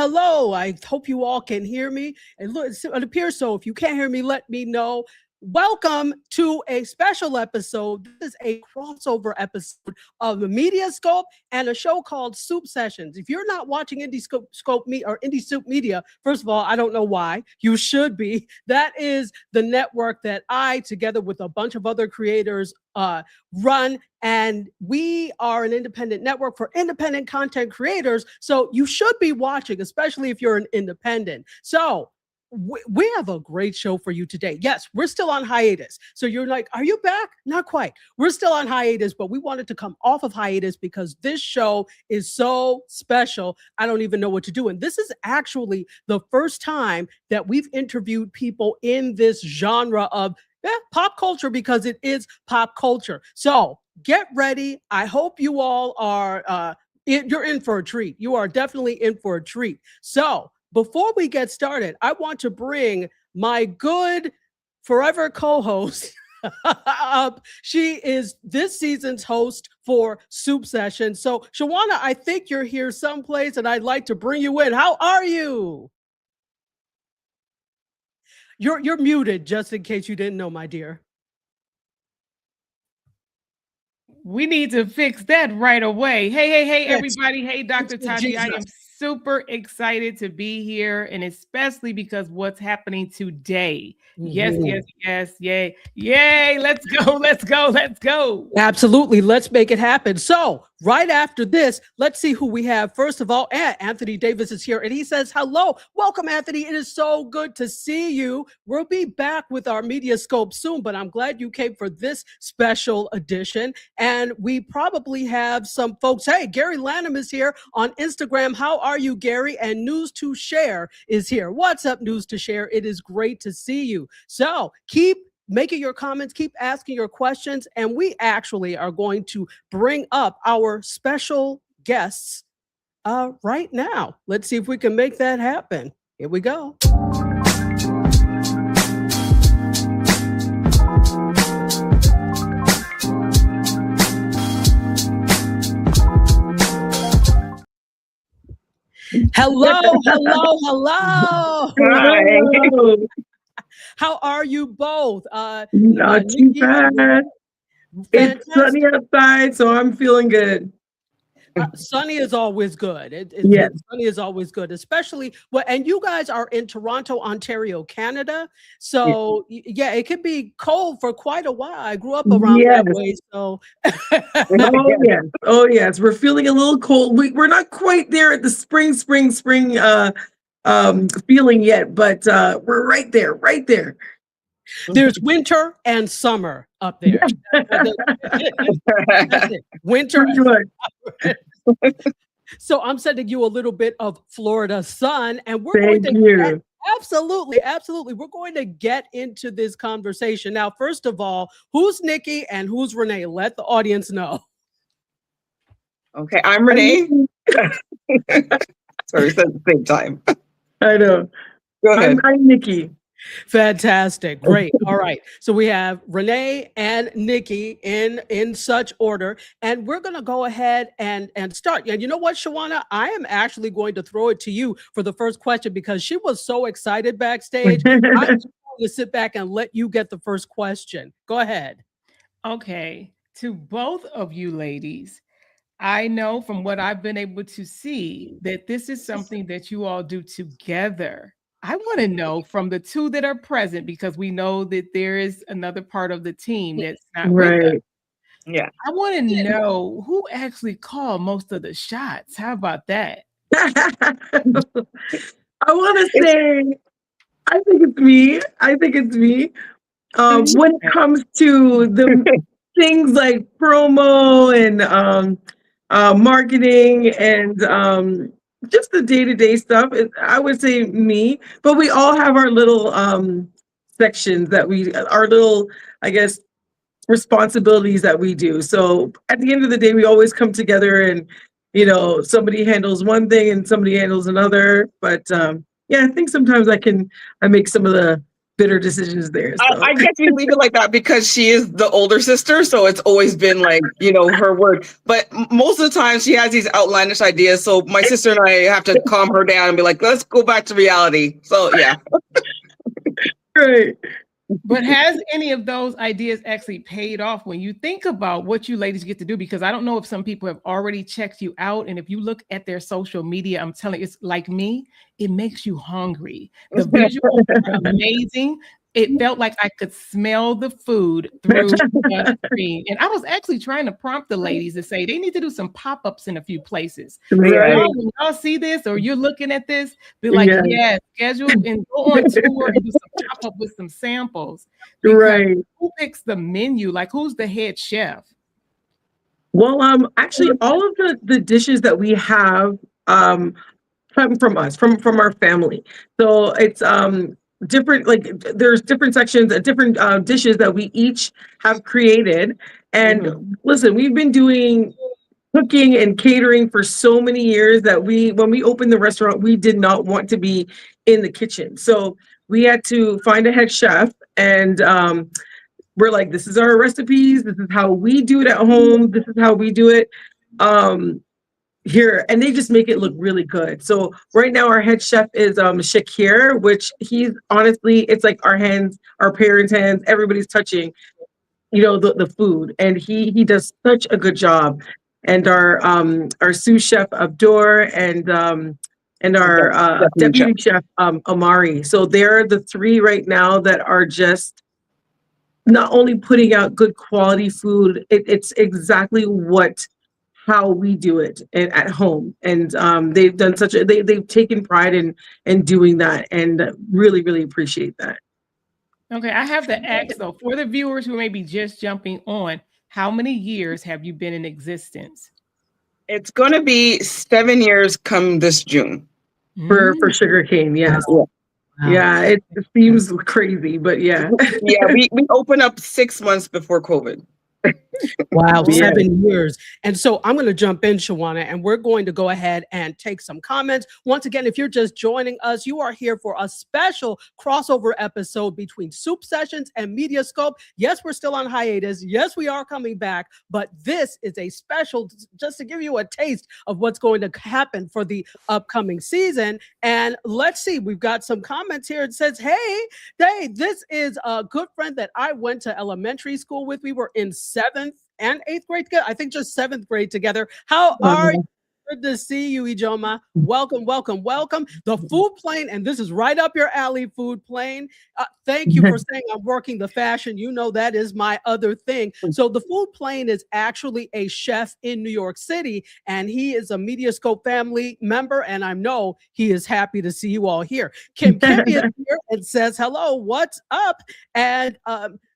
hello. I hope you all can hear me. And look, it appears so. If you can't hear me, let me know. Welcome to a special episode. This is a crossover episode of the MediaScope and a show called Soup Sessions. If you're not watching IndieSoup Media, first of all, I don't know why. You should be. That is the network that I, together with a bunch of other creators, run, and we are an independent network for independent content creators. So you should be watching, especially if you're an independent. So we have a great show for you today. Yes, we're still on hiatus. So you're like, are you back? Not quite. We're still on hiatus, but we wanted to come off of hiatus because this show is so special. I don't even know what to do. And this is actually the first time that we've interviewed people in this genre of pop culture, because it is pop culture. So get ready. I hope you all are, you're in for a treat. You are definitely in for a treat. So before we get started, I want to bring my good forever co-host up. She is this season's host for Soup Sessions. So Shawanna, I think you're here someplace and I'd like to bring you in. How are you? You're muted, just in case you didn't know, my dear. We need to fix that right away. Hey, everybody. Hey, Dr. Tachi. I am super excited to be here, and especially because what's happening today. Yes. Yay. Let's go. Absolutely. Let's make it happen. So right after this, let's see who we have. First of all, Anthony Davis is here, and he says, hello. Welcome, Anthony. It is so good to see you. We'll be back with our MediaScope soon, but I'm glad you came for this special edition. And we probably have some folks. Hey, Gary Lanham is here on Instagram. How are you, Gary? And News to Share is here. What's up, News to Share? It is great to see you. So keep making your comments, keep asking your questions, and we actually are going to bring up our special guests right now. Let's see if we can make that happen. Here we go. Hello. Hi. How are you both? Not too bad. It's sunny outside, so I'm feeling good. Sunny is always good. Yes. Sunny is always good, especially and you guys are in Toronto, Ontario, Canada. So yeah, it can be cold for quite a while. I grew up around that way, so. Oh yes. We're feeling a little cold. We're not quite there at the spring feeling yet, but we're right there. There's winter and summer up there. That's it. Winter and summer. So I'm sending you a little bit of Florida sun, and we're going to absolutely. We're going to get into this conversation. Now, first of all, who's Nicky and who's Renee? Let the audience know. Okay, I'm Renee. Sorry, we said at the same time. I know. Go ahead. I'm Nicky. Fantastic. Great. All right. So we have Renee and Nicky in such order, and we're going to go ahead and start. And you know what, Shawanna, I am actually going to throw it to you for the first question because she was so excited backstage. I'm just going to sit back and let you get the first question. Go ahead. Okay. To both of you ladies, I know from what I've been able to see that this is something that you all do together. I want to know from the two that are present, because we know that there is another part of the team that's not with us. Yeah. I want to know who actually called most of the shots. How about that? I want to say, I think it's me. When it comes to the things like promo and marketing and just the day-to-day stuff, I would say me, but we all have our little sections our little, I guess, responsibilities that we do. So at the end of the day, we always come together and, somebody handles one thing and somebody handles another. But I think sometimes I make some of the bitter decisions there. So. I guess we leave it like that because she is the older sister, so it's always been like, her word. But most of the time she has these outlandish ideas, so my sister and I have to calm her down and be like, let's go back to reality. So yeah. Right. But has any of those ideas actually paid off when you think about what you ladies get to do? Because I don't know if some people have already checked you out. And if you look at their social media, I'm telling you, it's like me, it makes you hungry. The visuals are amazing. It felt like I could smell the food through the screen. And I was actually trying to prompt the ladies to say they need to do some pop-ups in a few places. Right. When y'all see this or you're looking at this, be like, yeah, schedule and go on tour and do some pop-up with some samples. Right. Who picks the menu? Like, who's the head chef? Well, actually, all of the dishes that we have come from us, from our family. So it's different, like there's different sections, different dishes that we each have created. And listen, we've been doing cooking and catering for so many years that when we opened the restaurant, we did not want to be in the kitchen. So we had to find a head chef, and we're like, this is our recipes. This is how we do it at home. This is how we do it here. And they just make it look really good. So right now our head chef is Shakir, which he's honestly, it's like our hands, our parents' hands, everybody's touching, the food. And he does such a good job. And our sous chef Abdur and our deputy chef Amari. So they're the three right now that are just not only putting out good quality food, it's exactly how we do it at home. And they've done they've taken pride in doing that, and really, really appreciate that. Okay, I have to ask though, for the viewers who may be just jumping on, how many years have you been in existence? It's going to be 7 years come this June. For SugarKane, yes. Yeah. Wow. Yeah, it seems crazy, but yeah. Yeah, we opened up 6 months before COVID. Wow, 7 years. And so I'm going to jump in, Shawanna, and we're going to go ahead and take some comments. Once again, if you're just joining us, you are here for a special crossover episode between Soup Sessions and MediaScope. Yes, we're still on hiatus. Yes, we are coming back, but this is a special just to give you a taste of what's going to happen for the upcoming season. And let's see, we've got some comments here. It says, hey, this is a good friend that I went to elementary school with. We were in 7th and 8th grade together. I think just 7th grade together. How are you? Good to see you, Ijoma. Welcome, welcome, welcome. The food plane, and this is right up your alley, food plane. Thank you for saying I'm working the fashion. You know that is my other thing. So the food plane is actually a chef in New York City, and he is a MediaScope family member, and I know he is happy to see you all here. Kim is here and says, hello, what's up? And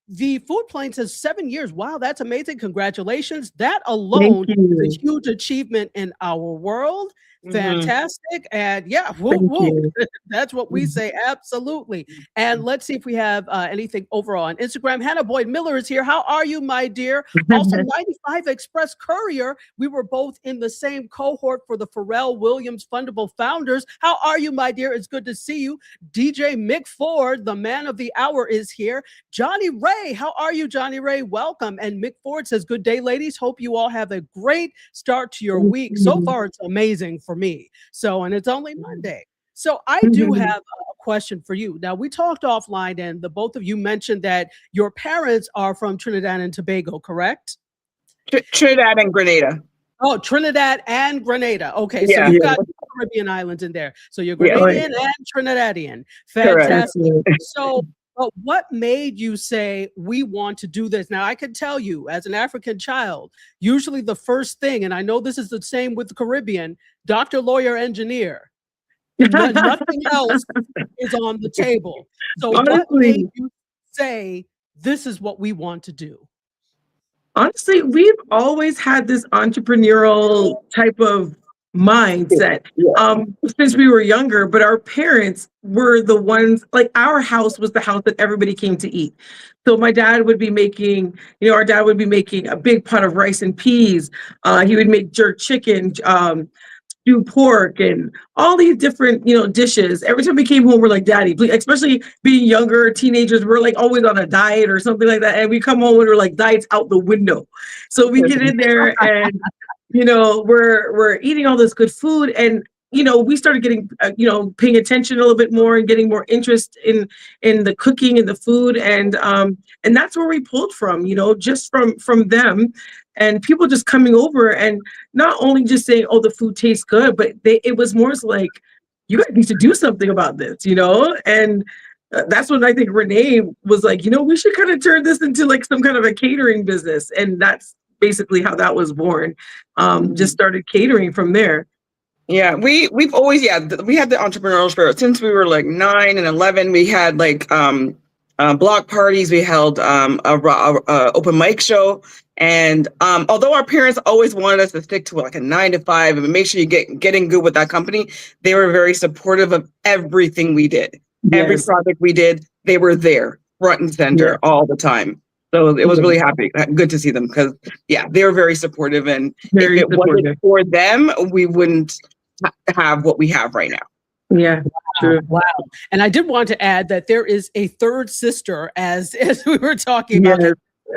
the food plane says 7 years. Wow, that's amazing. Congratulations. That alone is a huge achievement in our world. Fantastic. And yeah, that's what we say. Absolutely. And let's see if we have anything overall on Instagram. Hannah Boyd Miller is here. How are you, my dear? Also, 95 Express Courier. We were both in the same cohort for the Pharrell Williams Fundable Founders. How are you, my dear? It's good to see you. DJ Mick Ford, the man of the hour, is here. Johnny Ray. How are you, Johnny Ray? Welcome. And Mick Ford says, good day, ladies. Hope you all have a great start to your week. So far, it's amazing for me. So, and it's only Monday. So I do have a question for you. Now, we talked offline, and the both of you mentioned that your parents are from Trinidad and Tobago, correct? Trinidad and Grenada. Oh, Trinidad and Grenada. Okay, so you've got Caribbean islands in there. So you're Grenadian and Trinidadian. Fantastic. So, but what made you say, we want to do this? Now, I can tell you, as an African child, usually the first thing, and I know this is the same with the Caribbean, doctor, lawyer, engineer. Nothing else is on the table. So what made you say, this is what we want to do? Honestly, we've always had this entrepreneurial type of mindset since we were younger, but our parents were the ones, like our house was the house that everybody came to eat. So my dad would be making, our dad would be making a big pot of rice and peas. He would make jerk chicken, do pork and all these different, dishes. Every time we came home, we're like, Daddy, please, especially being younger teenagers, we're like always on a diet or something like that. And we come home and we're like, diet's out the window. So we get in there and, we're eating all this good food. And, we started getting, paying attention a little bit more and getting more interest in the cooking and the food. And that's where we pulled from, just from them. And people just coming over and not only just saying, oh, the food tastes good, but it was more like, you guys need to do something about this, And that's when I think Renee was like, we should kind of turn this into like some kind of a catering business. And that's basically how that was born. Just started catering from there. Yeah, we've always, we had the entrepreneurial spirit since we were like 9 and 11. We had like block parties. We held a open mic show. And although our parents always wanted us to stick to like a 9 to 5 and make sure you getting good with that company, they were very supportive of everything we did. Yes. Every project we did, they were there, front and center all the time. So it was really good to see them because they were very supportive. And if it wasn't for them, we wouldn't have what we have right now. Yeah, true. Wow. And I did want to add that there is a third sister, as we were talking about,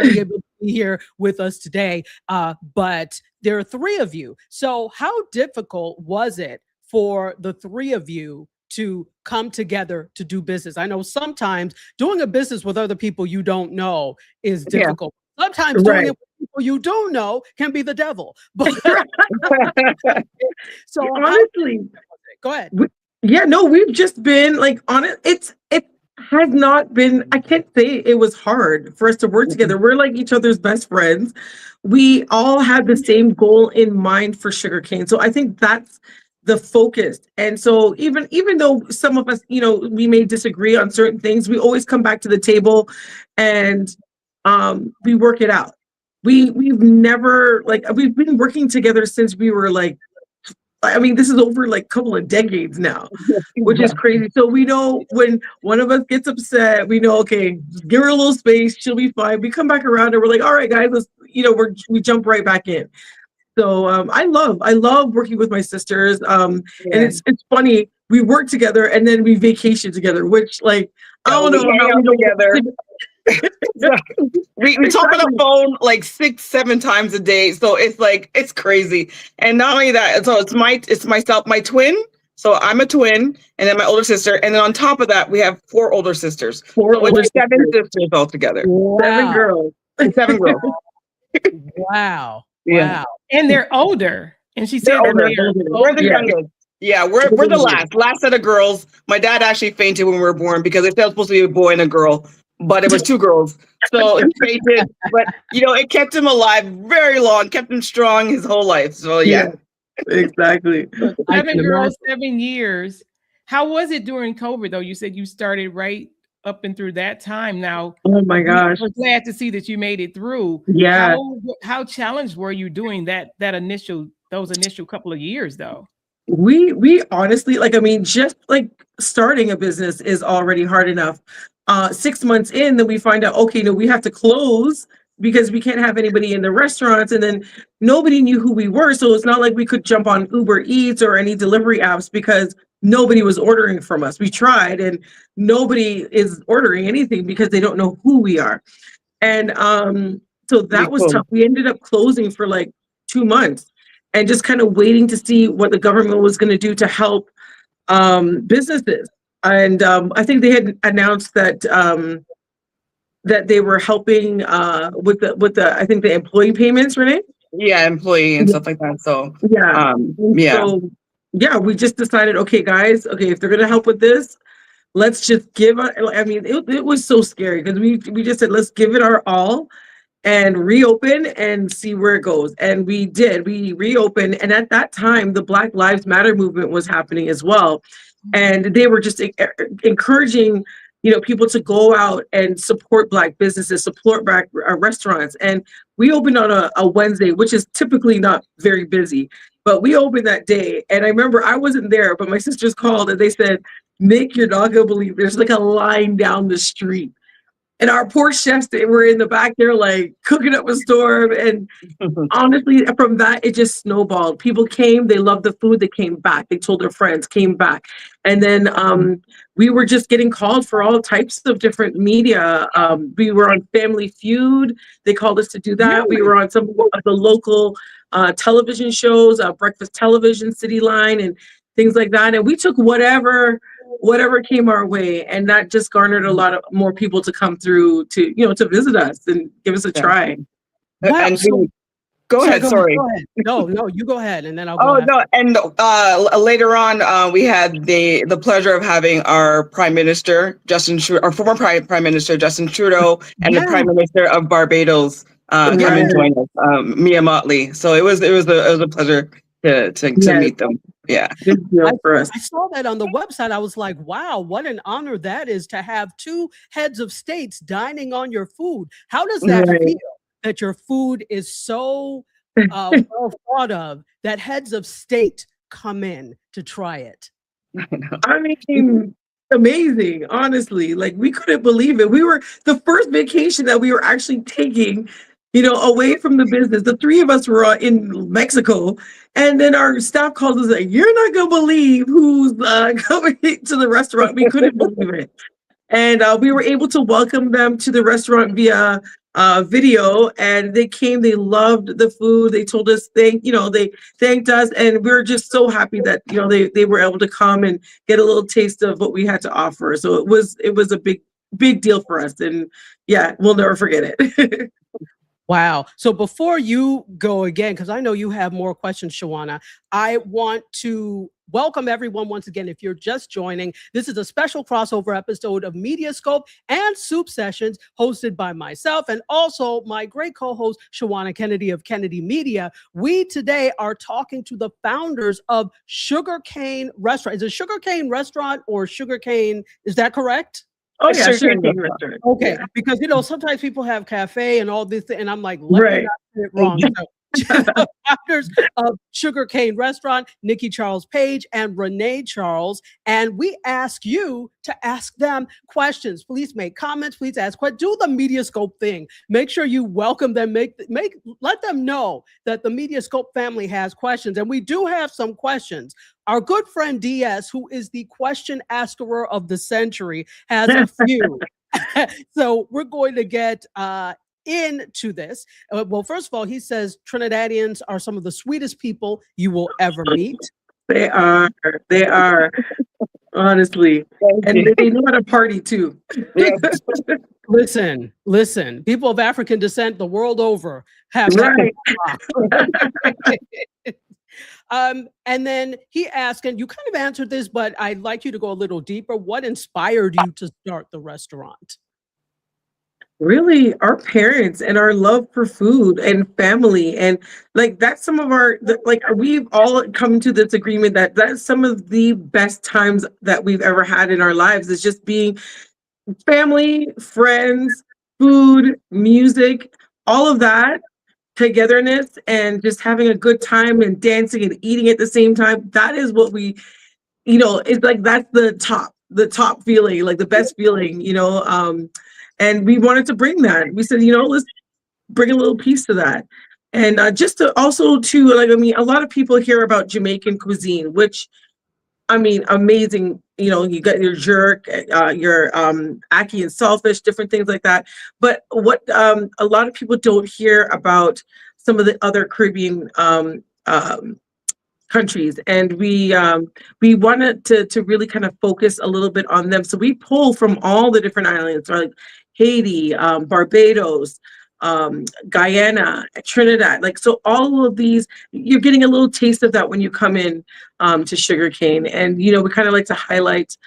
able to be here with us today. But there are 3 of you. So how difficult was it for the 3 of you to come together to do business? I know sometimes doing a business with other people you don't know is difficult. Sometimes doing it with people you do know can be the devil. But so honestly, go ahead. We've just been like on it. It has not been, I can't say it was hard for us to work together. We're like each other's best friends. We all had the same goal in mind for SugarKane. So I think that's the focus. And so even though some of us, we may disagree on certain things, we always come back to the table and we work it out. We've never we've been working together since we were like, this is over like a couple of decades now, which is crazy. So we know when one of us gets upset, we know, okay, give her a little space, she'll be fine. We come back around and we're like, all right, guys, let's, we jump right back in. So I love working with my sisters. And it's funny, we work together and then we vacation together, which I don't know how we together. we talk on the phone like 6-7 times a day, so it's crazy. And not only that, so it's myself, my twin, so I'm a twin, and then my older sister, and then on top of that we have 4 older sisters, so it's 7 sisters all together. Wow. 7 girls. Wow. And they're older, and she said we're the youngest. We're the last set of girls. My dad actually fainted when we were born because it was supposed to be a boy and a girl, but it was 2 girls. So it fainted, but it kept him alive very long, kept him strong his whole life. So exactly. 7 girls, 7 years. How was it during COVID though? You said you started right up and through that time. Now, oh my gosh, we're glad to see that you made it through. Yeah. How challenged were you doing those initial couple of years though? We honestly, just starting a business is already hard enough. 6 months in, then we find out, okay, no, we have to close because we can't have anybody in the restaurants. And then nobody knew who we were. So it's not like we could jump on Uber Eats or any delivery apps because nobody was ordering from us. We tried and nobody is ordering anything because they don't know who we are. And so that was tough. We ended up closing for 2 months and just kind of waiting to see what the government was going to do to help businesses. And I think they had announced that that they were helping with the I think the employee payments, Renee? Yeah, employee and stuff like that. So So we just decided, okay, guys, if they're gonna help with this, let's just give it was so scary because we just said let's give it our all and reopen and see where it goes. And we did. We reopened, and at that time the Black Lives Matter movement was happening as well. And they were just encouraging people to go out and support Black businesses, support Black restaurants. And we opened on a Wednesday, which is typically not very busy, but we opened that day. And I remember I wasn't there, but my sisters called and they said, Nick, you're not gonna believe there's a line down the street. And our poor chefs, they were in the back there like cooking up a storm. And honestly, from that, it just snowballed. People came, they loved the food, they came back. They told their friends, came back. And then we were just getting called for all types of different media. We were on Family Feud. They called us to do that. We were on some of the local television shows, Breakfast Television, City Line, and things like that. And we took whatever came our way, and that just garnered a lot of more people to come through to, to visit us and give us a try. Wow. And go ahead. Sorry. Go ahead. No, you go ahead, and then I'll Oh go. no! And later on, we had the pleasure of having our Prime Minister our former Prime Minister Justin Trudeau, and the Prime Minister of Barbados come and join us, Mia Motley. So it was a pleasure to meet them. Yeah, good deal for us. I saw that on the website. I was like, wow, what an honor that is to have two heads of states dining on your food. How does that feel? That your food is so well thought of that heads of state come in to try it. I mean, amazing, honestly. Like, we couldn't believe it. We were the first vacation that we were actually taking, away from the business. The three of us were in Mexico, and then our staff calls us like, "You're not gonna believe who's coming to the restaurant." We couldn't believe it. And we were able to welcome them to the restaurant via video, and they came. They loved the food. They told us they thanked us, and we're just so happy that they were able to come and get a little taste of what we had to offer. So it was a big deal for us, and yeah, we'll never forget it. Wow. So before you go again, because I know you have more questions, Shawanna, I want to welcome everyone once again. If you're just joining, this is a special crossover episode of MediaScope and Soup Sessions, hosted by myself and also my great co-host, Shawanna Kennedy of Kennedy Media. We today are talking to the founders of SugarKane Restaurant. Is it SugarKane Restaurant or SugarKane? Is that correct? Oh yeah, SugarKane Restaurant. Okay, because sometimes people have cafe and all this, and I'm like, let me not get it wrong. So, founders of SugarKane Restaurant, Nicky Charles Page and Renee Charles, and we ask you to ask them questions. Please make comments. Please ask questions. Do the MediaScope thing. Make sure you welcome them. Let them know that the MediaScope family has questions, and we do have some questions. Our good friend DS, who is the question asker of the century, has a few. So we're going to get into this. Well, first of all, he says Trinidadians are some of the sweetest people you will ever meet. They are, honestly. And they know how to party too. Listen, people of African descent the world over have and then he asked, and you kind of answered this, but I'd like you to go a little deeper. What inspired you to start the restaurant? Really, our parents and our love for food and family, and like that's some of we've all come to this agreement that that's some of the best times that we've ever had in our lives, is just being family, friends, food, music, all of that, togetherness, and just having a good time and dancing and eating at the same time. That is what we, it's like that's the top feeling, like the best feeling, and we wanted to bring that. We said, let's bring a little piece to that. And just to also a lot of people hear about Jamaican cuisine, which, amazing. You got your jerk, your ackee and saltfish, different things like that. But what a lot of people don't hear about some of the other Caribbean countries, and we wanted to really kind of focus a little bit on them. So we pull from all the different islands, like Haiti, Barbados, Guyana, Trinidad. So all of these, you're getting a little taste of that when you come in to SugarKane. And we kind of like to highlight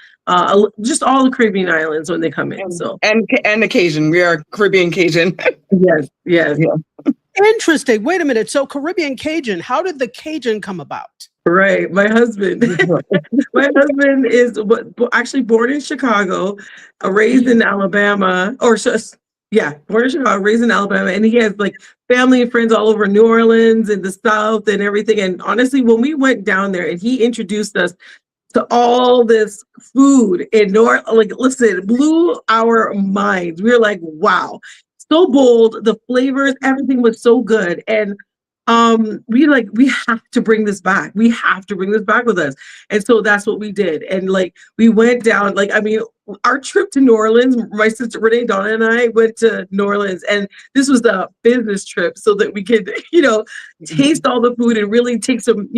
just all the Caribbean islands when they come in. And Cajun, we are Caribbean Cajun. Yes. Yeah. Interesting. Wait a minute. So Caribbean Cajun, how did the Cajun come about? Right. My husband is actually born in Chicago, raised in Alabama, born in Chicago, raised in Alabama. And he has family and friends all over New Orleans and the South and everything. And honestly, when we went down there and he introduced us to all this food in North, like, listen, it blew our minds. We were like, wow, so bold. The flavors, everything was so good. And we have to bring this back. We have to bring this back with us. And so that's what we did. And like, we went down, like, I mean, our trip to New Orleans, my sister Renee, Donna, and I went to New Orleans, and this was the business trip so that we could, taste all the food and really take some,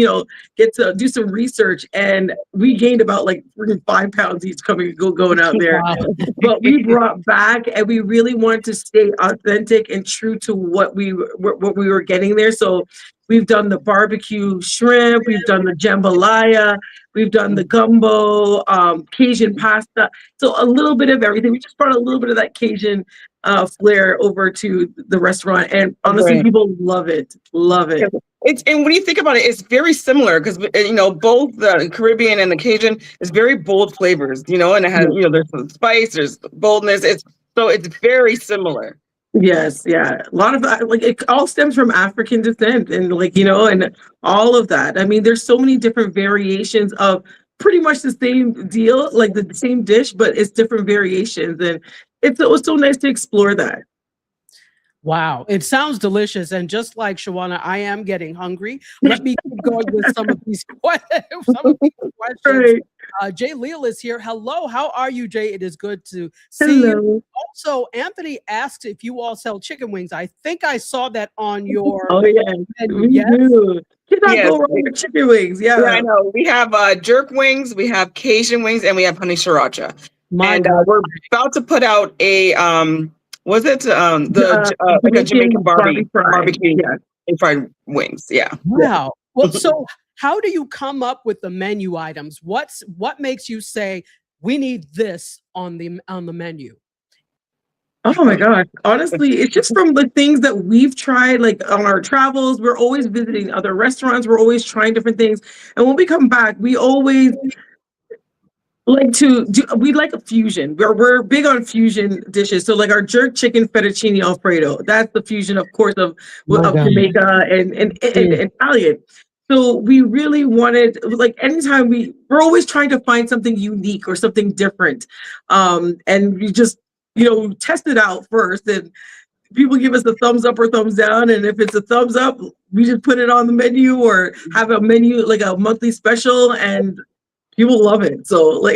get to do some research. And we gained about like 5 pounds each going out there. Wow. But we brought back, and we really wanted to stay authentic and true to what we were getting there. So we've done the barbecue shrimp, we've done the jambalaya, we've done the gumbo, Cajun pasta. So a little bit of everything. We just brought a little bit of that Cajun flair over to the restaurant, and honestly, people love it. Love it. And when you think about it, it's very similar because both the Caribbean and the Cajun is very bold flavors. And it has there's some spice, there's boldness. It's very similar. Yes, yeah. A lot of that, like, it all stems from African descent, and and all of that. I mean, there's so many different variations of pretty much the same deal, like the same dish, but it's different variations, and it was so nice to explore that. Wow, it sounds delicious. And just like Shawanna, I am getting hungry. Let me keep going with some of these questions. Right. Jay Leal is here. Hello, how are you, Jay? It is good to see you. Also, Anthony asked if you all sell chicken wings. I think I saw that on your menu. Yes. Do. Go wrong with chicken wings. Yeah, I know. We have jerk wings, we have Cajun wings, and we have honey sriracha. We're about to put out a like a Jamaican barbecue and fried wings. Yeah. Wow. Well, so how do you come up with the menu items? What makes you say we need this on the menu? Oh my God. Honestly, it's just from the things that we've tried, like on our travels. We're always visiting other restaurants. We're always trying different things. And when we come back, we always we like a fusion. We're big on fusion dishes. So like our jerk chicken fettuccine Alfredo, that's the fusion, of course, of Jamaica and Italian. So we really wanted, like, anytime we're always trying to find something unique or something different. And we just, test it out first, and people give us a thumbs up or thumbs down. And if it's a thumbs up, we just put it on the menu or have a menu, like a monthly special, and people love it. So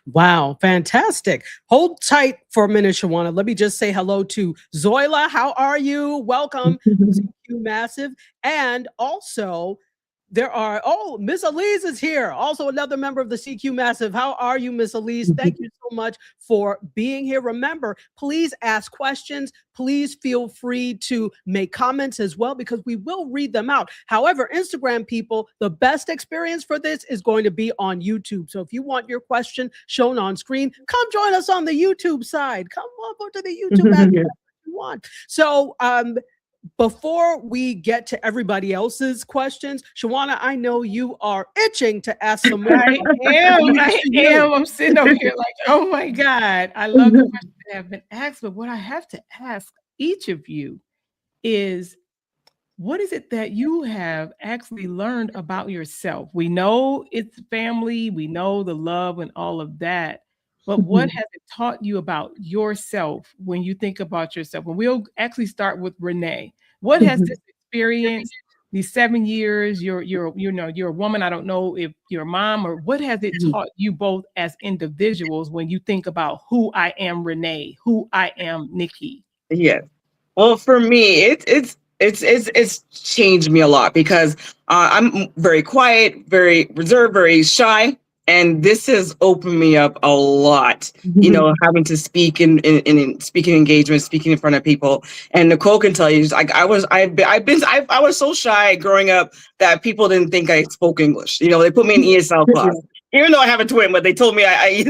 Wow, fantastic. Hold tight for a minute, Shawanna. Let me just say hello to Zoila. How are you? Welcome to CQ Massive. And also, Miss Elise is here. Also another member of the CQ Massive. How are you, Miss Elise? Thank you so much for being here. Remember, please ask questions. Please feel free to make comments as well, because we will read them out. However, Instagram people, the best experience for this is going to be on YouTube. So if you want your question shown on screen, come join us on the YouTube side. Come over to the YouTube app if you want. So, before we get to everybody else's questions, Shawanna, I know you are itching to ask some more. I am. I'm sitting over here like, oh my God. I love the questions that have been asked, but what I have to ask each of you is, what is it that you have actually learned about yourself? We know it's family, we know the love and all of that, but what has it taught you about yourself when you think about yourself? And we'll actually start with Renee. What has this experience, these 7 years, you're a woman, I don't know if you're a mom, or what has it taught you both as individuals when you think about who I am, Renee, who I am, Nicky? Yes. Well, for me, it's changed me a lot, because I'm very quiet, very reserved, very shy. And this has opened me up a lot, having to speak in speaking engagements, speaking in front of people. And Nicole can tell you, like, I was so shy growing up that people didn't think I spoke English. They put me in ESL class, even though I have a twin, but they told me they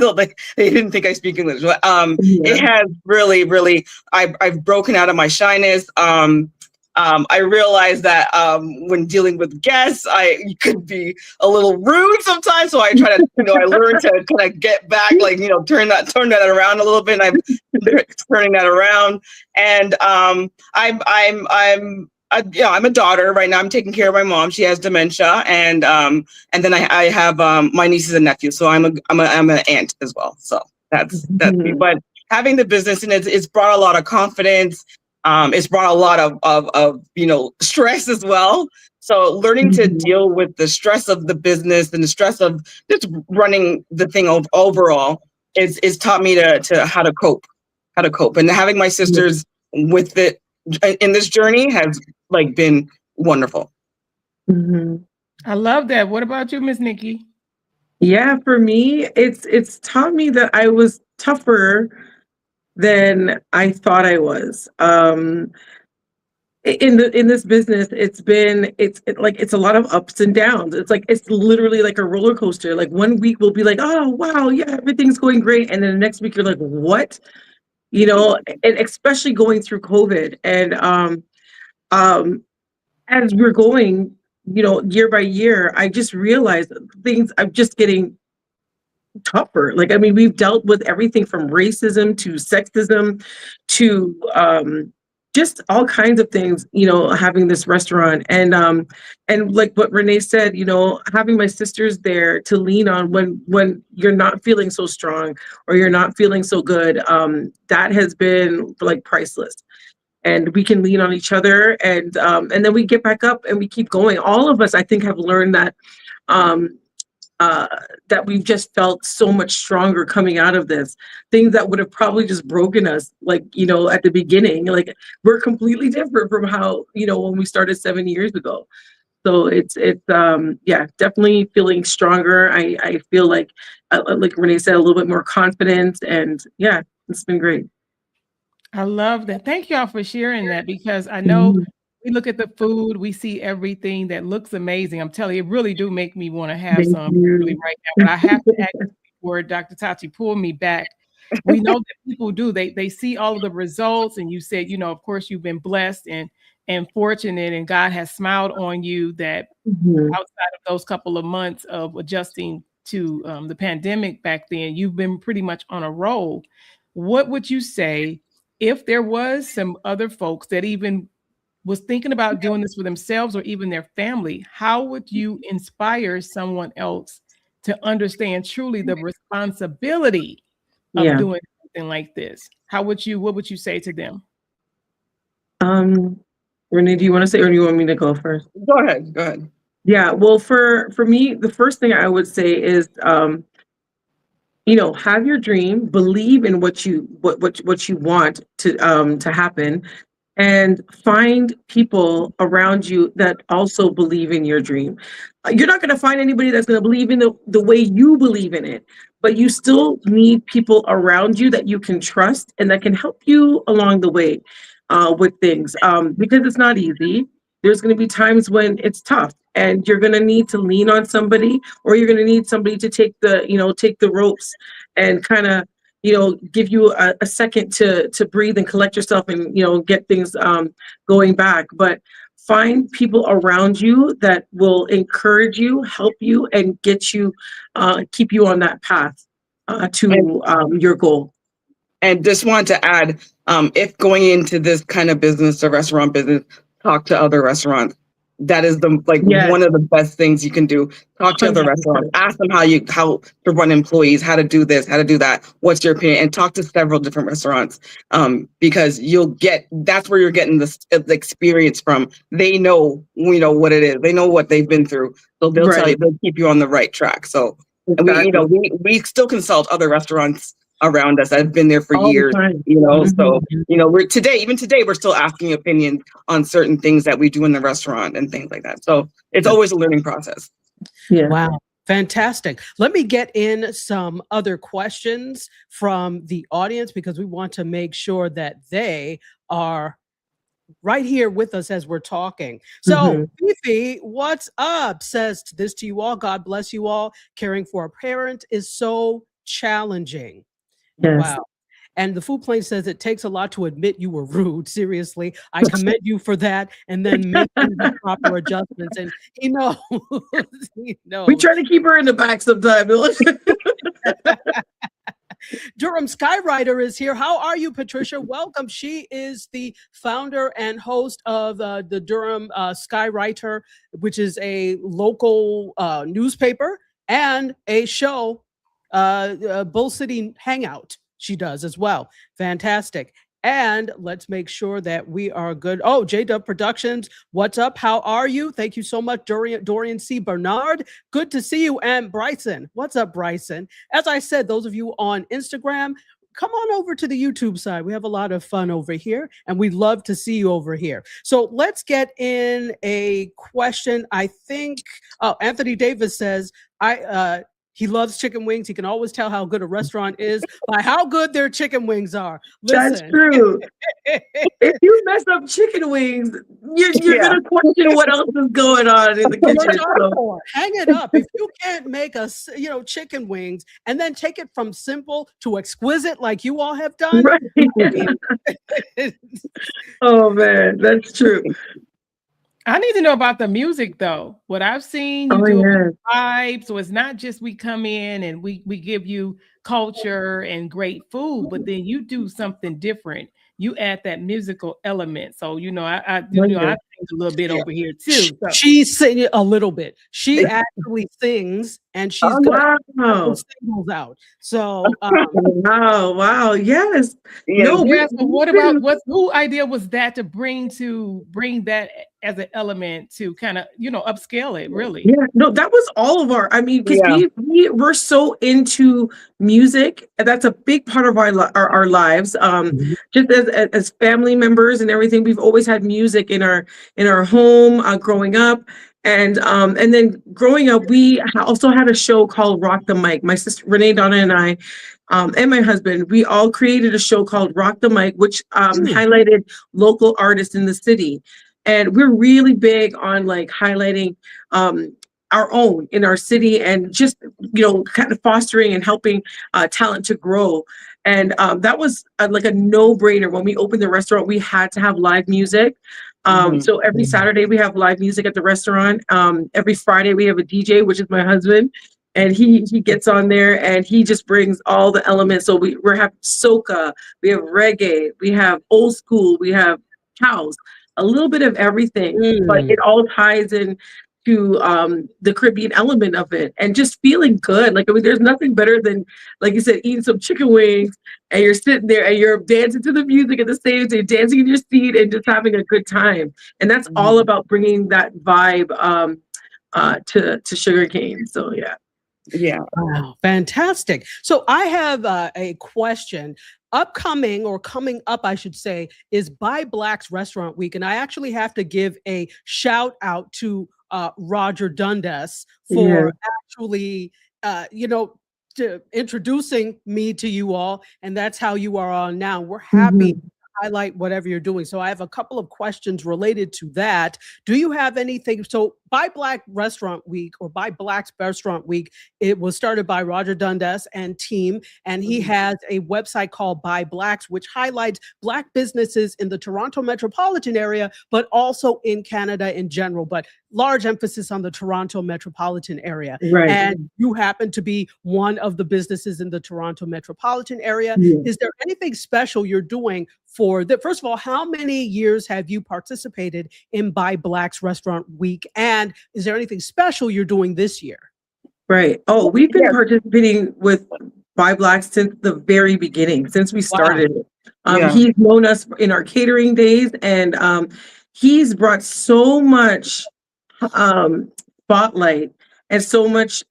didn't think I speak English. But it has really, really, I've broken out of my shyness. I realized that when dealing with guests, I could be a little rude sometimes. So I try to, I learned to kind of get back, turn that around a little bit. And I'm turning that around. And yeah, I'm a daughter right now. I'm taking care of my mom. She has dementia, and then I have my nieces and nephews. So I'm an aunt as well. So that's me. But having the business, and it's brought a lot of confidence. It's brought a lot of stress as well. So learning to deal with the stress of the business and the stress of just running the thing overall is taught me to how to cope, and having my sisters with it in this journey has like been wonderful. I love that. What about you, Miss Nicky? Yeah, for me, it's taught me that I was tougher than I thought I was. In this business, it's a lot of ups and downs. It's literally like a roller coaster. Like one week we'll be like, oh wow, yeah, everything's going great, and then the next week you're like, what? And especially going through COVID, and as we're going, year by year, I just realized things are just getting tougher. Like, I mean, we've dealt with everything from racism to sexism to just all kinds of things, having this restaurant. And like what Renee said, having my sisters there to lean on when you're not feeling so strong or you're not feeling so good, that has been like priceless. And we can lean on each other, and then we get back up and we keep going. All of us, I think, have learned that that we've just felt so much stronger coming out of this. Things that would have probably just broken us, like, at the beginning, like we're completely different from how, when we started 7 years ago. So it's definitely feeling stronger. I feel like Renee said, a little bit more confidence, and yeah, it's been great. I love that. Thank y'all for sharing that, because I know we look at the food, we see everything that looks amazing. I'm telling you, it really do make me want to have some really right now. But I have to ask before Dr. Tachi pull me back. We know that people do. They see all of the results, and you said, of course, you've been blessed and fortunate, and God has smiled on you that outside of those couple of months of adjusting to the pandemic back then, you've been pretty much on a roll. What would you say if there was some other folks that even was thinking about doing this for themselves or even their family? How would you inspire someone else to understand truly the responsibility of doing something like this? What would you say to them? Renee, do you want to say, or do you want me to go first? Go ahead. Yeah, well, for me, the first thing I would say is, have your dream, believe in what you want to happen, and find people around you that also believe in your dream. You're not going to find anybody that's going to believe in the way you believe in it, but you still need people around you that you can trust and that can help you along the way with things, because it's not easy. There's going to be times when it's tough, and you're going to need to lean on somebody, or you're going to need somebody to take the ropes and kind of, give you a second to breathe and collect yourself and, get things going back. But find people around you that will encourage you, help you, and get you, keep you on that path to your goal. And just wanted to add, if going into this kind of business or restaurant business, talk to other restaurants. That is one of the best things you can do. Talk to other restaurants. Ask them how to run employees, how to do this, how to do that. What's your opinion? And talk to several different restaurants, because that's where you're getting the experience from. They know, what it is. They know what they've been through, so they'll tell you. They'll keep you on the right track. So we still consult other restaurants around us. I've been there for years, so we're today we're still asking opinions on certain things that we do in the restaurant and things like that. So it's always a learning process. Yeah. Wow. Fantastic. Let me get in some other questions from the audience, because we want to make sure that they are right here with us as we're talking. So Fifi, what's up? Says this to you all. God bless you all. Caring for a parent is so challenging. Yes. Wow. And the food plane says it takes a lot to admit you were rude. Seriously, I commend you for that. And then making the proper adjustments. And he knows. We try to keep her in the back sometimes. Durham Skywriter is here. How are you, Patricia? Welcome. She is the founder and host of the Durham Skywriter, which is a local newspaper and a show, Bull City Hangout. She does as well. Fantastic. And let's make sure that we are good. Oh, J-Dub Productions, what's up? How are you? Thank you so much, Dorian C. Bernard. Good to see you. And Bryson, what's up, Bryson? As I said, those of you on Instagram, come on over to the YouTube side. We have a lot of fun over here, and we'd love to see you over here. So let's get in a question. I think, Anthony Davis says, he loves chicken wings. He can always tell how good a restaurant is by how good their chicken wings are. Listen. That's true. If you mess up chicken wings, you're gonna question what else is going on in the kitchen. So. Hang it up. If you can't make chicken wings and then take it from simple to exquisite like you all have done. Right. Oh man, that's true. I need to know about the music though. What I've seen, you do a vibe. So it's not just we come in and we give you culture and great food, but then you do something different. You add that musical element. So I sing a little bit over here too. So. She's singing a little bit. She actually sings, and she's got singles out. So wow, yes. Yeah. No, yes, but what about who idea was that to bring that as an element to kind of upscale it really? Yeah, no, that was all of our. I mean, because we're so into music, and that's a big part of our lives. Just as family members and everything, we've always had music in our home growing up. And then growing up, we also had a show called Rock the Mic. My sister Renee, Donna, and I, and my husband, we all created a show called Rock the Mic, which highlighted local artists in the city. And we're really big on like highlighting our own in our city, and just kind of fostering and helping talent to grow. And that was like a no-brainer. When we opened the restaurant, we had to have live music. So every Saturday we have live music at the restaurant. Every Friday we have a DJ, which is my husband, and he gets on there and he just brings all the elements. So we have soca, we have reggae, we have old school, we have house, a little bit of everything, but it all ties in to the Caribbean element of it, and just feeling good. Like, I mean, there's nothing better than, like you said, eating some chicken wings and you're sitting there and you're dancing to the music at the stage, you're dancing in your seat and just having a good time. And that's all about bringing that vibe to SugarKane. So yeah. Yeah. Wow, fantastic. So I have a question. Upcoming, or coming up, I should say, is ByBlacks Restaurant Week. And I actually have to give a shout out to Roger Dundas for actually, to introducing me to you all. And that's how you are on now. We're happy to highlight whatever you're doing. So I have a couple of questions related to that. Do you have anything? So ByBlacks Restaurant Week, or ByBlacks Restaurant Week, it was started by Roger Dundas and team, and he has a website called ByBlacks, which highlights Black businesses in the Toronto metropolitan area, but also in Canada in general, but large emphasis on the Toronto metropolitan area. Right. And you happen to be one of the businesses in the Toronto metropolitan area. Is there anything special you're doing for that? First of all, how many years have you participated in ByBlacks Restaurant Week? And is there anything special you're doing this year? Right. Oh, we've been participating with ByBlacks since the very beginning, since we started it. He's known us in our catering days, and he's brought so much spotlight and so much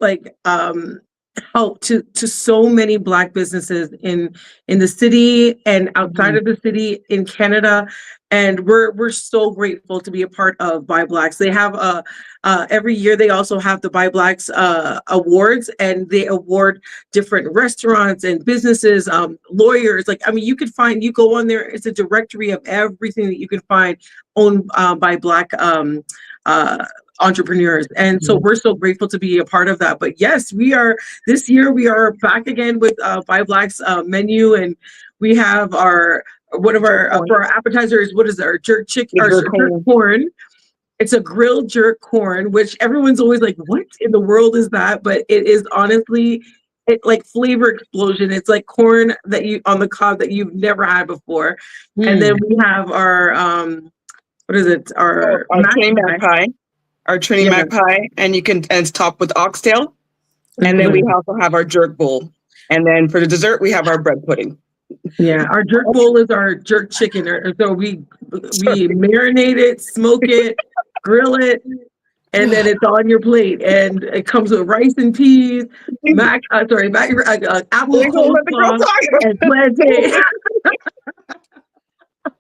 help to so many Black businesses in the city and outside of the city, in Canada. And we're so grateful to be a part of ByBlacks. They have every year they also have the ByBlacks awards, and they award different restaurants and businesses, lawyers. Like, I mean, you go on there, it's a directory of everything that you can find owned by Black entrepreneurs. And so we're so grateful to be a part of that. But yes, this year we are back again with ByBlacks menu, and we have one of our for our appetizers, what is our jerk chicken or jerk corn. It's a grilled jerk corn, which everyone's always like, what in the world is that? But it is honestly like flavor explosion. It's like corn that you on the cob that you've never had before. And then we have our what is it? Our Trini mac pie. Our Trini mac pie, and it's topped with oxtail. And then we also have our jerk bowl. And then for the dessert, we have our bread pudding. Yeah, our jerk bowl is our jerk chicken. So we marinate it, smoke it, grill it, and then it's on your plate. And it comes with rice and peas, apple coleslaw, and plantain.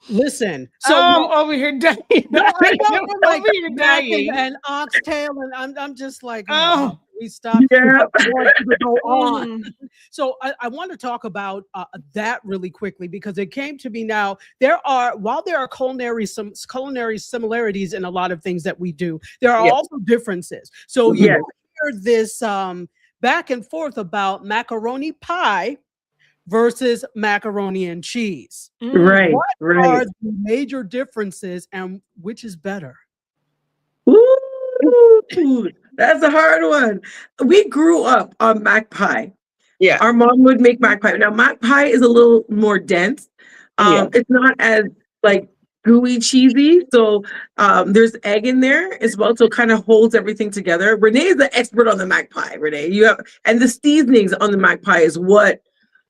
Listen, so I'm over here dying. Over here dying. And oxtail, and I'm just like, oh, we stopped. Yeah. To go on. So I want to talk about that really quickly, because it came to me now. While there are culinary similarities in a lot of things that we do, there are also differences. So you hear this back and forth about macaroni pie versus macaroni and cheese. Right. What are the major differences, and which is better? Ooh, that's a hard one. We grew up on mac pie. Yeah. Our mom would make mac pie. Now, mac pie is a little more dense. It's not as like gooey cheesy. So there's egg in there as well. So it kind of holds everything together. Renee is the expert on the mac pie, Renee. And the seasonings on the mac pie is what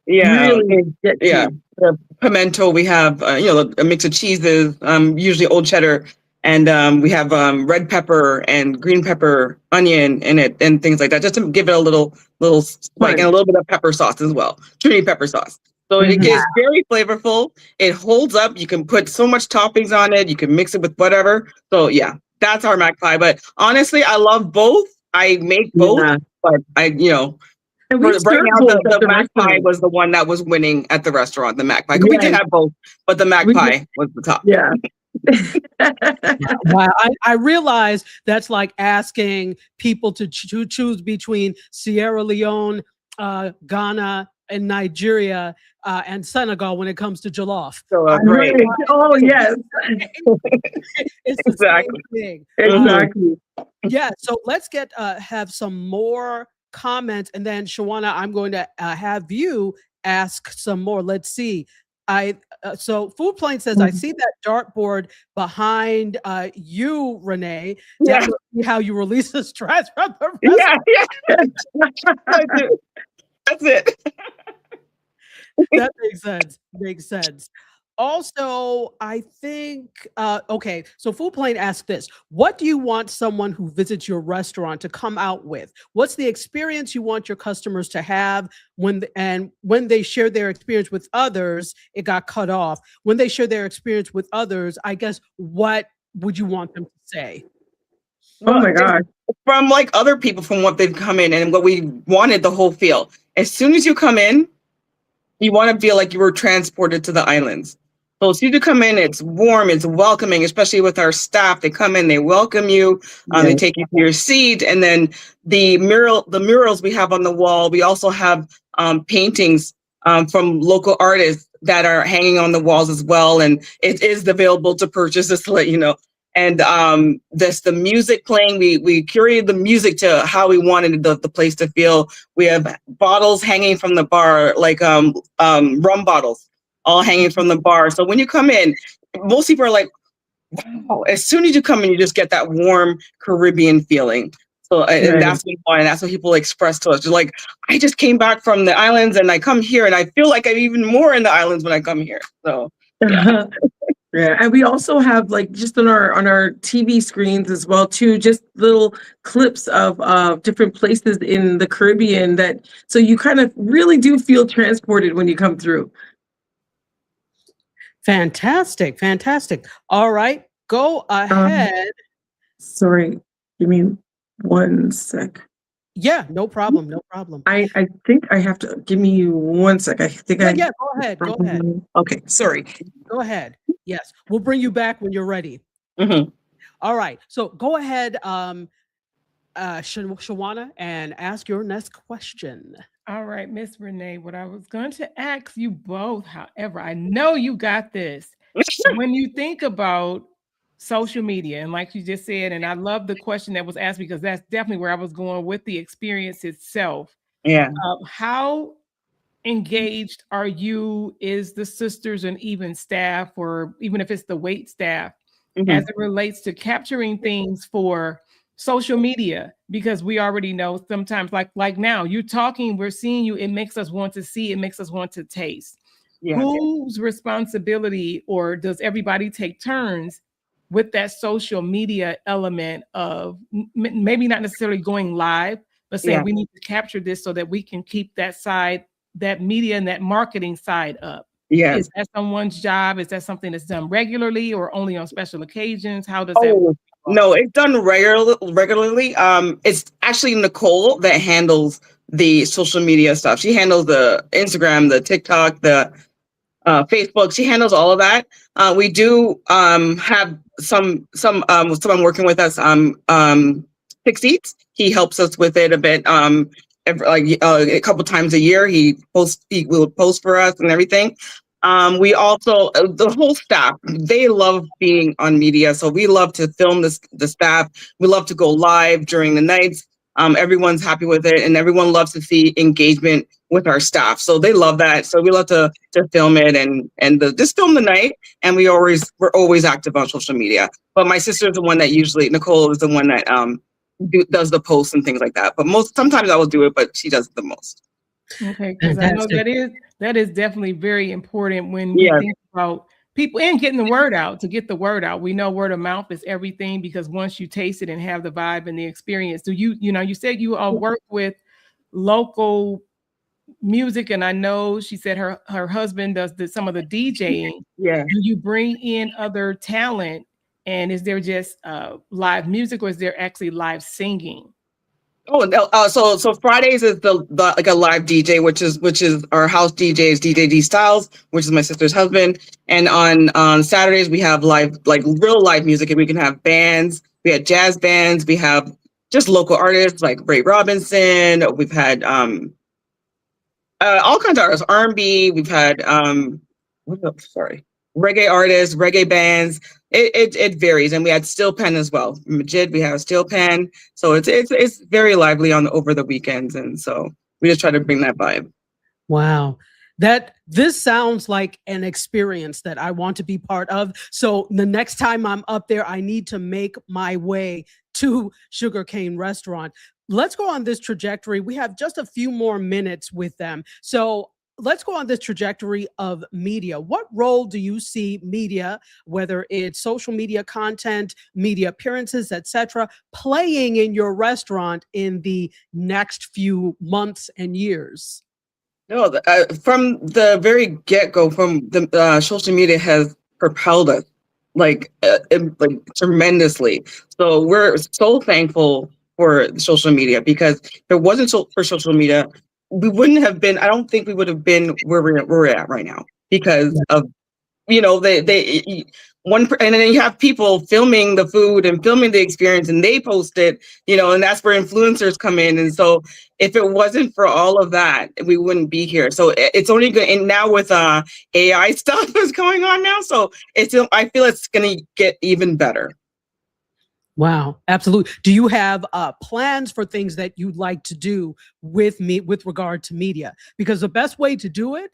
really gets you. The pimento, we have a mix of cheeses, usually old cheddar, and we have red pepper and green pepper, onion in it, and things like that, just to give it a little spike, and a little bit of pepper sauce as well, Trini pepper sauce. So it gets very flavorful. It holds up. You can put so much toppings on it. You can mix it with whatever. So yeah, that's our mac pie. But honestly, I love both. I make both, but right now the mac pie was the one that was winning at the restaurant. The mac pie. We did have both, but the mac pie was the top. Yeah. Wow. I realize that's like asking people to choose between Sierra Leone, Ghana, and Nigeria, and Senegal when it comes to jollof. So great. Oh yes. It's exactly the same thing. Exactly. Yeah. So let's have some more comments, and then Shawanna, I'm going to have you ask some more. Let's see. So Food Plane says, I see that dartboard behind you, Renee. Yeah. How you release the stress from the restaurant. Yeah. That's it. That makes sense. Also, I think, okay, so Food Plane asked this. What do you want someone who visits your restaurant to come out with? What's the experience you want your customers to have when they share their experience with others? It got cut off. When they share their experience with others, I guess, what would you want them to say? Oh my God. From like other people, from what they've come in and what we wanted, the whole feel. As soon as you come in, you want to feel like you were transported to the islands. So as soon as you come in, it's warm, it's welcoming, especially with our staff. They come in, they welcome you, they take you to your seat. And then the murals we have on the wall, we also have paintings from local artists that are hanging on the walls as well. And it is available to purchase, just to let you know. And the music playing, we curated the music to how we wanted the place to feel. We have bottles hanging from the bar, like rum bottles, all hanging from the bar. So when you come in, most people are like, wow. As soon as you come in, you just get that warm Caribbean feeling. So and that's what people express to us. Just like, I just came back from the islands and I come here and I feel like I'm even more in the islands when I come here. So yeah. Yeah, and we also have like just on our TV screens as well too, just little clips of different places in the Caribbean so you kind of really do feel transported when you come through. Fantastic. All right, go ahead. Sorry, give me 1 sec. Yeah, no problem. I think I have to give me 1 sec. I think go ahead. Okay, sorry. Go ahead. Yes, we'll bring you back when you're ready. Mm-hmm. All right, so go ahead, Shawanna, and ask your next question. All right, Miss Renee, what I was going to ask you both, however, I know you got this. When you think about social media, and like you just said, and I love the question that was asked because that's definitely where I was going with the experience itself. Yeah. How engaged are you, is the sisters and even staff, or even if it's the wait staff, as it relates to capturing things for social media? Because we already know sometimes, like now, you're talking, we're seeing you, it makes us want to see, it makes us want to taste. Yeah. Whose responsibility, or does everybody take turns with that social media element of maybe not necessarily going live, but saying we need to capture this so that we can keep that side, that media and that marketing side up? Yes. Is that someone's job? Is that something that's done regularly or only on special occasions? How does that work? No, it's done regularly. It's actually Nicole that handles the social media stuff. She handles the Instagram, the TikTok, the Facebook. She handles all of that. We do have someone working with us. Six Eats. He helps us with it a bit. A couple times a year, he will post for us and everything. We also, the whole staff, they love being on media. So we love to film the staff. We love to go live during the nights. Everyone's happy with it, and everyone loves to see engagement with our staff. So they love that. So we love to film it and just film the night. And we're always active on social media. But my sister's the one that Nicole is the one that does the posts and things like that. But sometimes I will do it, but she does it the most. Okay, because I know that is definitely very important when we think about people and getting the word out. To get the word out, we know word of mouth is everything, because once you taste it and have the vibe and the experience, you said you all work with local music, and I know she said her husband does some of the DJing. Yeah. Do you bring in other talent, and is there just live music, or is there actually live singing? Oh, no, so Fridays is the like a live DJ, which is our house DJ is DJ D Styles, which is my sister's husband. And on Saturdays we have real live music, and we can have bands. We had jazz bands. We have just local artists like Ray Robinson. We've had all kinds of artists, R&B. We've had reggae artists, reggae bands. It varies, and we had steel pen as well. Majid, we have steel pen, so it's very lively over the weekends, and so we just try to bring that vibe. Wow, this sounds like an experience that I want to be part of. So the next time I'm up there, I need to make my way to SugarKane Restaurant. Let's go on this trajectory. We have just a few more minutes with them, so let's go on this trajectory of media. What role do you see media, whether it's social media content, media appearances, etc., playing in your restaurant in the next few months and years? No, from the very get-go, from the social media has propelled us like tremendously. So we're so thankful for social media, because if it wasn't for social media, we wouldn't have been. I don't think we would have been where we're at right now, because of and then you have people filming the food and filming the experience, and they post it, and that's where influencers come in. And so if it wasn't for all of that, we wouldn't be here. So it's only good. And now with AI stuff is going on now, so I feel it's going to get even better. Wow, absolutely. Do you have plans for things that you'd like to do with regard to media? Because the best way to do it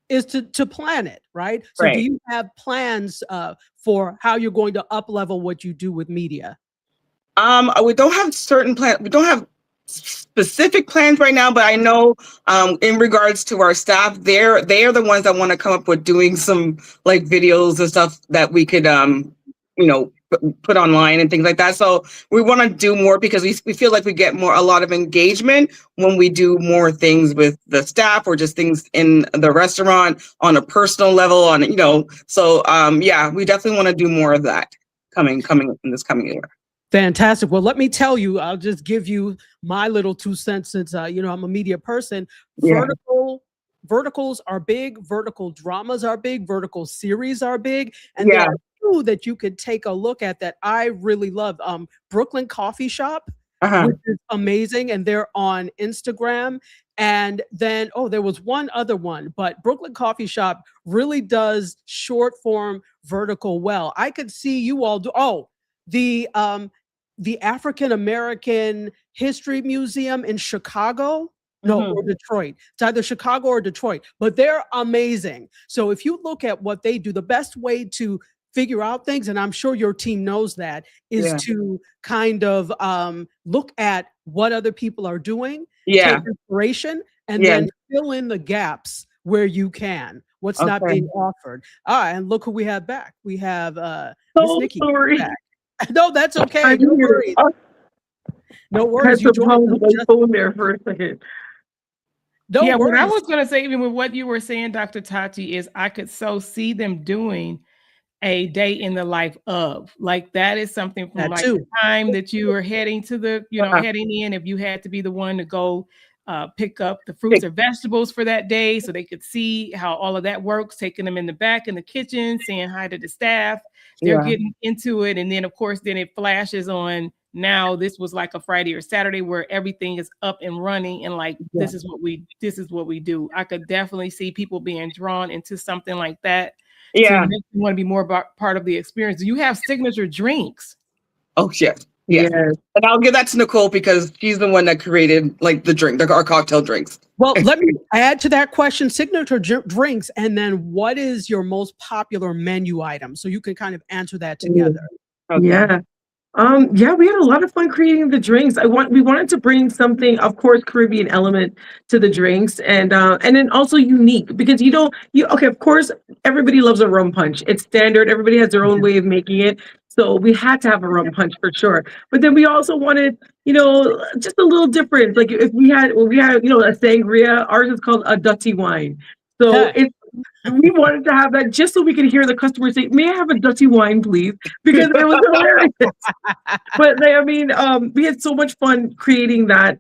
is to plan it, right? So Right. Do you have plans for how you're going to up level what you do with media? We don't have certain plans. We don't have specific plans right now, but I know in regards to our staff, they are the ones that want to come up with doing some videos and stuff that we could put online and things like that. So we want to do more, because we feel like we get a lot of engagement when we do more things with the staff, or just things in the restaurant on a personal level, so we definitely want to do more of that coming in this coming year. Fantastic. Well, let me tell you, I'll just give you my little 2 cents, since I'm a media person. Verticals are big, vertical dramas are big, vertical series are big, and there are two that you could take a look at that I really love. Brooklyn Coffee Shop, which is amazing, and they're on Instagram. And then there was one other one, but Brooklyn Coffee Shop really does short form vertical well. I could see you all do the African American History Museum in Chicago. No, or Detroit. It's either Chicago or Detroit, but they're amazing. So if you look at what they do, the best way to figure out things, and I'm sure your team knows that, is to kind of look at what other people are doing, take inspiration, and then fill in the gaps where you can. What's not being offered. And look who we have back. We have Miss Nicky back. No, that's okay. No worries. No worries. You joined the phone there for a second. What I was going to say, even with what you were saying, Dr. Tachi, is I could so see them doing a day in the life of, like, that is something from like the time that you were heading to the, heading in, if you had to be the one to go pick up the fruits or vegetables for that day, so they could see how all of that works, taking them in the back in the kitchen, saying hi to the staff. They're getting into it. And then of course, then it flashes on. Now this was like a Friday or Saturday where everything is up and running, and like this is what we do. I could definitely see people being drawn into something like that. To make you want to be more part of the experience. Do you have signature drinks? Oh yes. And I'll give that to Nicole because she's the one that created like the drink, our cocktail drinks. Well, let me add to that question: signature drinks, and then what is your most popular menu item? So you can kind of answer that together. Okay. We had a lot of fun creating the drinks. We wanted to bring something, of course, Caribbean element to the drinks, and then also unique, because of course, everybody loves a rum punch. It's standard. Everybody has their own way of making it. So we had to have a rum punch for sure. But then we also wanted, just a little different. Like if we had a sangria, ours is called a Dutty wine. So we wanted to have that just so we could hear the customer say, "May I have a Dutty wine, please?" Because it was hilarious. But we had so much fun creating that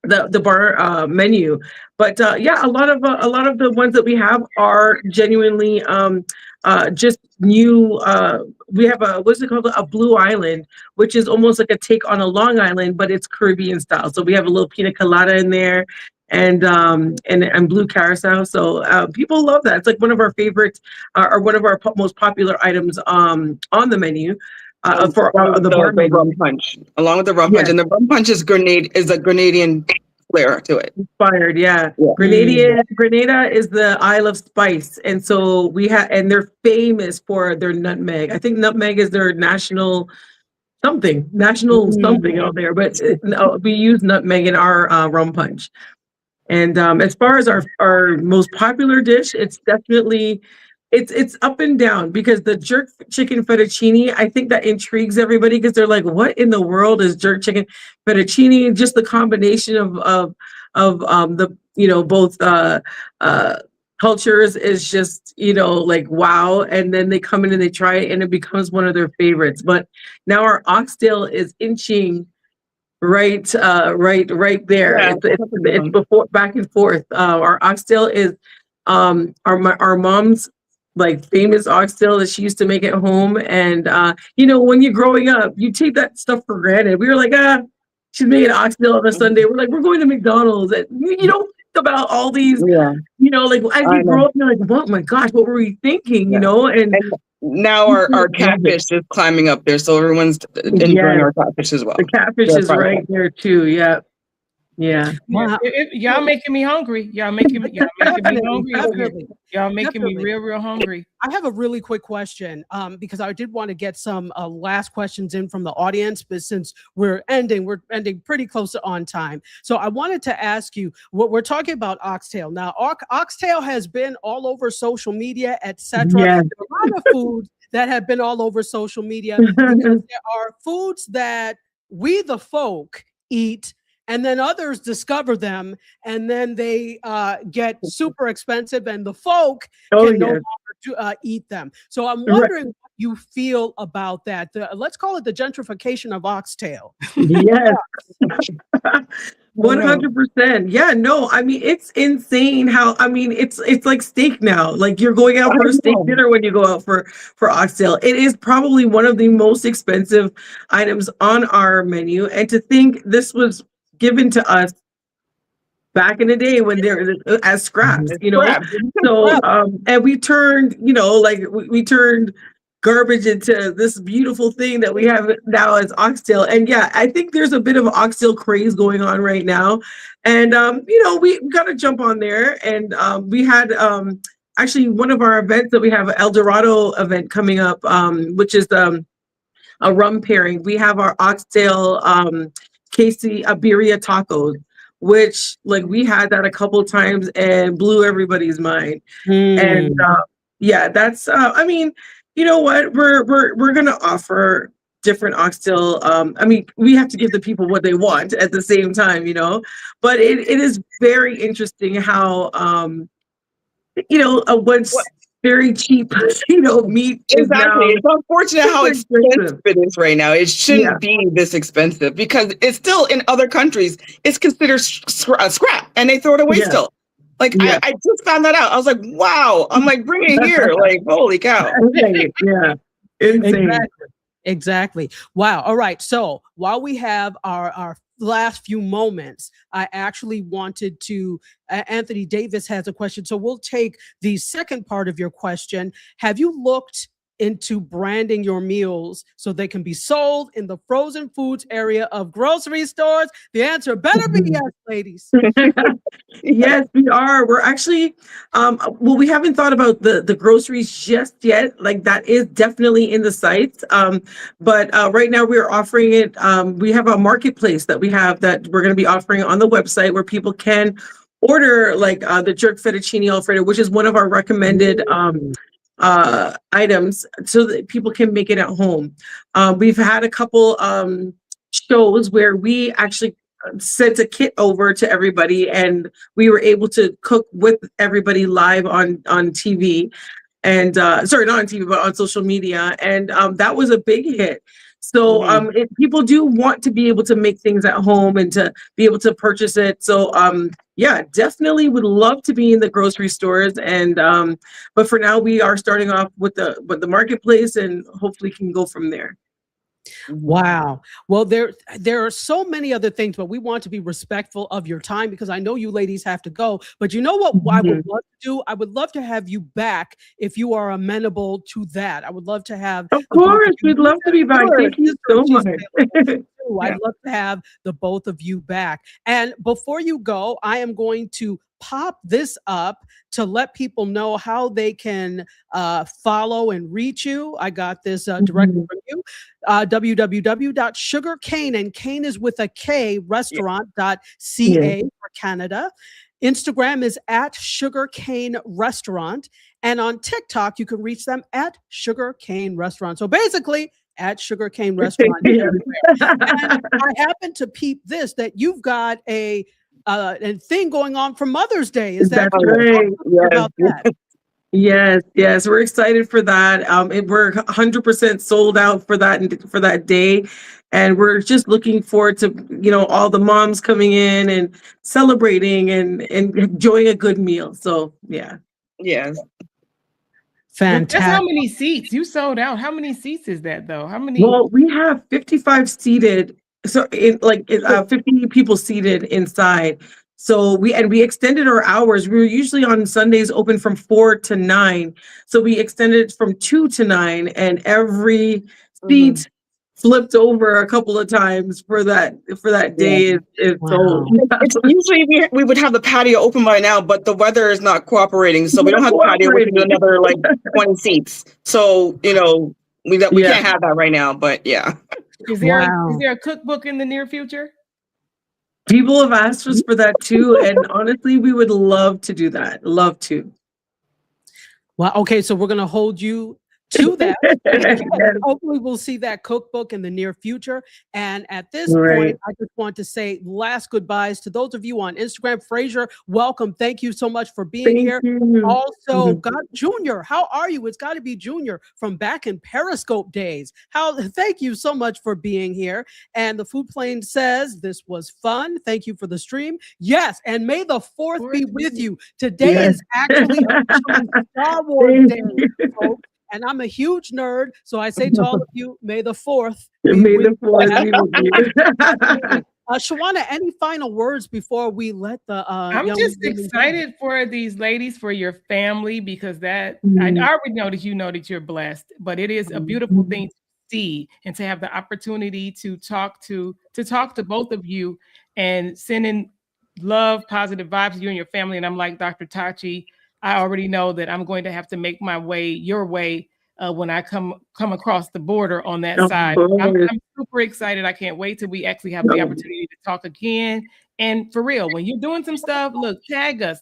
the bar menu. But a lot of the ones that we have are genuinely just new. We have a Blue Island, which is almost like a take on a Long Island, but it's Caribbean style. So we have a little pina colada in there, and blue carousel. So people love that. It's like one of our favorites, or one of our most popular items on the menu. For the bar menu. Rum punch, along with the rum punch, and the rum punch is a Grenadian flair to it. Inspired, Grenada is the Isle of Spice, and so and they're famous for their nutmeg. I think nutmeg is their national something out there, but we use nutmeg in our rum punch. And as far as our most popular dish, it's definitely it's up and down, because the jerk chicken fettuccine, I think that intrigues everybody, because they're like, what in the world is jerk chicken fettuccine? Just the combination of the both cultures is just like wow. And then they come in and they try it, and it becomes one of their favorites. But now our oxtail is inching right there. It's before back and forth. Our oxtail is our mom's like famous oxtail that she used to make at home. And when you're growing up, you take that stuff for granted. We were like, she's making oxtail on a Sunday. We're like, we're going to McDonald's. And you don't think about all these, like as you grow up, you're like, oh my gosh, what were we thinking? And now our catfish is climbing up there, so everyone's enjoying our catfish as well. The catfish is right there too. Yeah. Y'all making me hungry. Y'all making me hungry. Y'all making me real hungry. I have a really quick question, because I did want to get some last questions in from the audience, but since we're ending pretty close to on time. So I wanted to ask you, what we're talking about oxtail. Now, oxtail has been all over social media, etc. Yes. There are a lot of foods that have been all over social media, because there are foods that we the folk eat, and then others discover them, and then they get super expensive, and the folk can no longer eat them. So I'm wondering what you feel about that. Let's call it the gentrification of oxtail. Yes. 100%. Yeah, no, it's insane how, it's like steak now. Like you're going out for a steak dinner when you go out for oxtail. It is probably one of the most expensive items on our menu. And to think this was given to us back in the day when they're as scraps, So and we turned, we turned garbage into this beautiful thing that we have now as oxtail. And yeah, I think there's a bit of oxtail craze going on right now. And, we got to jump on there. And we had actually one of our events that we have, an El Dorado event coming up, which is a rum pairing. We have our oxtail Casey Birria tacos, which like we had that a couple of times and blew everybody's mind. And yeah, that's I mean, you know what, we're gonna offer different oxtail. I mean, we have to give the people what they want at the same time, but it is very interesting how what's very cheap, meat is now. Exactly. It's unfortunate how expensive it is right now. It shouldn't be this expensive because it's still in other countries, it's considered scrap and they throw it away still. Like I just found that out. I was like, wow. I'm like, bring it here. Like, holy cow. Yeah. Insane. Exactly. Wow. All right. So while we have our last few moments, I actually wanted to, Anthony Davis has a question. So we'll take the second part of your question. Have you looked into branding your meals so they can be sold in the frozen foods area of grocery stores? The answer better be yes, ladies. Yes, we are. We're actually, we haven't thought about the groceries just yet. Like that is definitely in the sites. But right now we're offering it. We have a marketplace that we're going to be offering on the website where people can order like the jerk fettuccine Alfredo, which is one of our recommended items so that people can make it at home. We've had a couple shows where we actually sent a kit over to everybody and we were able to cook with everybody live on TV and sorry, not on TV, but on social media. And that was a big hit. So people do want to be able to make things at home and to be able to purchase it. So yeah, definitely would love to be in the grocery stores. And but for now, we are starting off with the marketplace and hopefully can go from there. Wow. Well, there are so many other things, but we want to be respectful of your time because I know you ladies have to go. But you know what I would love to do? I would love to have you back if you are amenable to that. I would love to have. Of course, we'd love to be back. Thank you so much. I'd love to have the both of you back. And before you go, I am going to pop this up to let people know how they can follow and reach you. I got this directly from you. www.SugarKane, and Kane is with a K, restaurant.ca for Canada. Instagram is at SugarKane Restaurant. And on TikTok, you can reach them at SugarKane Restaurant. So basically, at SugarKane Restaurant. And I happen to peep this, that you've got a thing going on for Mother's Day. Is that right? About that? Yes. We're excited for that. We're 100% sold out for that day. And we're just looking forward to, all the moms coming in and celebrating and enjoying a good meal. So, yeah. Yes. Fantastic. That's how many seats you sold out. How many seats is that though? How many? Well, we have 55 seated. So 50 people seated inside. So we extended our hours. We were usually on Sundays open from 4 to 9. So we extended from 2 to 9 and every seat flipped over a couple of times for that day. Wow. It's usually we would have the patio open by now, but the weather is not cooperating. So we don't have the patio. We can do another 20 seats. So, we can't have that right now, but yeah. Is there a cookbook in the near future? People have asked us for that too. And honestly, we would love to do that. Love to. Well, okay. So we're going to hold you to that. Hopefully we'll see that cookbook in the near future. And at this point, I just want to say last goodbyes to those of you on Instagram. Fraser, welcome. Thank you so much for being here. Also, God Junior, how are you? It's got to be Junior from back in Periscope days. Thank you so much for being here. And the Food Plane says this was fun. Thank you for the stream. Yes, and may the 4th be with you. Today is actually Star Wars Day, folks. And I'm a huge nerd, so I say to all of you, may the 4th be with you. Shawanna, any final words before we let the I'm young just women go? excited for these ladies, for your family, because that I already know that you know that you're blessed, but it is a beautiful thing to see and to have the opportunity to talk to both of you and sending love, positive vibes to you and your family. And I'm like Dr. Tachi, I already know that I'm going to have to make my way your way when I come across the border on that side. I'm super excited. I can't wait till we actually have the opportunity to talk again. And for real, when you're doing some stuff, look, tag us,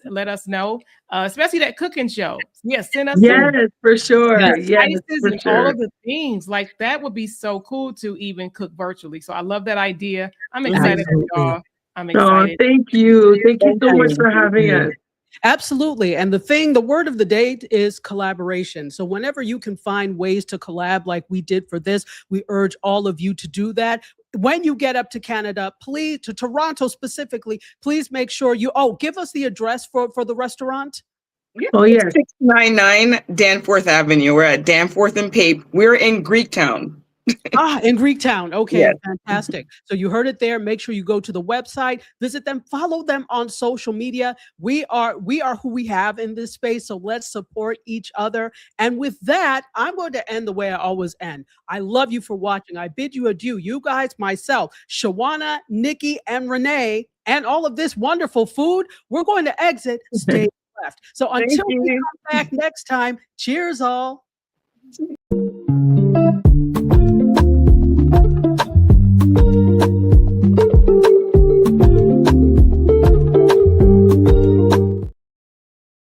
let us know, especially that cooking show. Yes, send us Yes, for sure. Yes, spices for and sure. all of the things. Like that would be so cool to even cook virtually. So I love that idea. I'm excited for y'all. I'm excited. Oh, thank you. Thank you so much for having us. Absolutely. And the word of the day is collaboration. So whenever you can find ways to collab like we did for this, we urge all of you to do that. When you get up to Canada, please, to Toronto specifically, please make sure you, give us the address for the restaurant. Oh, yes. 699 Danforth Avenue. We're at Danforth and Pape. We're in Greektown. In Greektown. Okay, Yes. fantastic. So you heard it there. Make sure you go to the website, visit them, follow them on social media. We are who we have in this space. So let's support each other. And with that, I'm going to end the way I always end. I love you for watching. I bid you adieu. You guys, myself, Shawanna, Nicky, and Renee, and all of this wonderful food. We're going to exit. Stay left. So until we come back next time, cheers all.